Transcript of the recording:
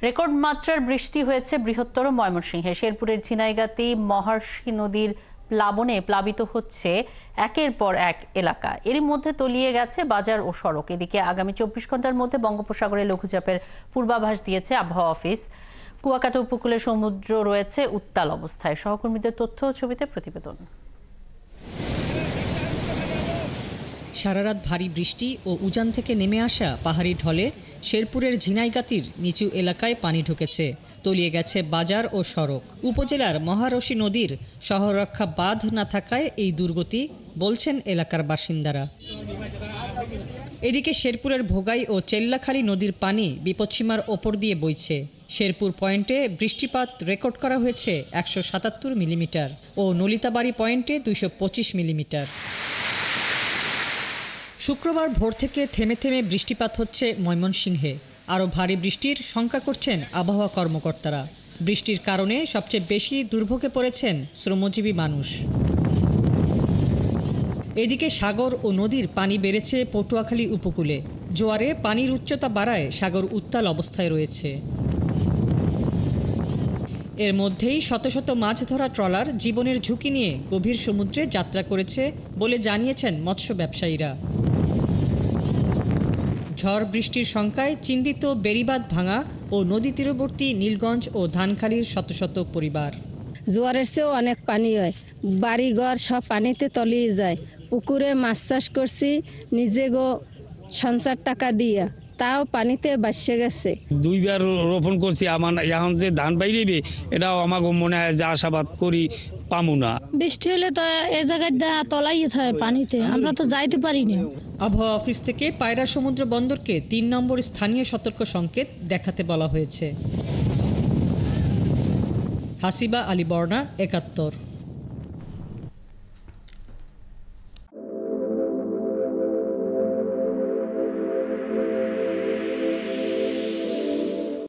Record মাত্রার বৃষ্টি হয়েছে বৃহত্তর ময়মনসিংহে। শেরপুরের ঝিনাইগাতি মহার্ষী নদীর প্লাবনে প্লাবিত হচ্ছে একের পর এক এলাকা। এরই মধ্যে তলিয়ে গেছে বাজার ও সড়ক। এদিকে আগামী 24 ঘন্টার মধ্যে বঙ্গোপসাগরে লঘুচাপের পূর্বাভাস দিয়েছে আবহাওয়া অফিস। কুয়াকাটা উপকূলে সমুদ্র রয়েছে উত্তাল অবস্থায়। সহকর্মীদের তথ্য ও ছবিতে প্রতিবেদন। সারারাত ভারী বৃষ্টি ও উজান থেকে নেমে আসা পাহাড়ি ঢলে শেরপুরের ঝিনাইগাতির নিচু এলাকায় পানি ঢুকেছে, তলিয়ে গেছে বাজার ও সড়ক। উপজেলার মহারশী নদীর শহররক্ষা বাঁধ না থাকায় এই দুর্গতি বলছেন এলাকার বাসিন্দারা। এদিকে শেরপুরের ভোগাই ও চেল্লাখালী নদীর পানি বিপদসীমার ওপর দিয়ে বইছে। শেরপুর পয়েন্টে বৃষ্টিপাত রেকর্ড করা হয়েছে 177 মিলিমিটার ও নলিতাবাড়ি পয়েন্টে 225 মিলিমিটার। শুক্রবার ভোর থেকে থেমে থেমে বৃষ্টিপাত হচ্ছে ময়মনসিংহে। আরও ভারী বৃষ্টির শঙ্কা করছেন আবহাওয়া কর্মকর্তারা। বৃষ্টির কারণে সবচেয়ে বেশি দুর্ভোগে পড়েছেন শ্রমজীবী মানুষ। এদিকে সাগর ও নদীর পানি বেড়েছে পটুয়াখালী উপকূলে। জোয়ারে পানির উচ্চতা বাড়ায় সাগর উত্তাল অবস্থায় রয়েছে। এর মধ্যেই শত শত মাছ ধরা ট্রলার জীবনের ঝুঁকি নিয়ে গভীর সমুদ্রে যাত্রা করেছে বলে জানিয়েছেন মৎস্য ব্যবসায়ীরা। ঝড় বৃষ্টির শঙ্কায় চিন্তিত বেড়িবাঁধ ভাঙা ও নদী তীরবর্তী নীলগঞ্জ ও ধানখালীর শত শত পরিবার। জোয়ারের চেয়েও অনেক পানি হয়, বাড়িঘর সব পানিতে তলিয়ে যায়। পুকুরে মাছ চাষ করছি নিজে গো সঞ্চার টাকা দিয়ে, তাও পানিতে ভাসে গেছে। দুইবার রোপণ করছি, আমার এখন যে ধান বাইরেবে এটাও আমাকে মনে হয় যে আশাবাদ করি পামু না। বৃষ্টি হলে তো এ জায়গায় তলাই হয় পানিতে, আমরা তো যাইতে পারি না। আবহাওয়া অফিস থেকে পায়রা সমুদ্র বন্দরকে 3 নম্বর স্থানীয় সতর্ক সংকেত দেখাতে বলা হয়েছে। হাসিবা আলী বর্ণা, 71।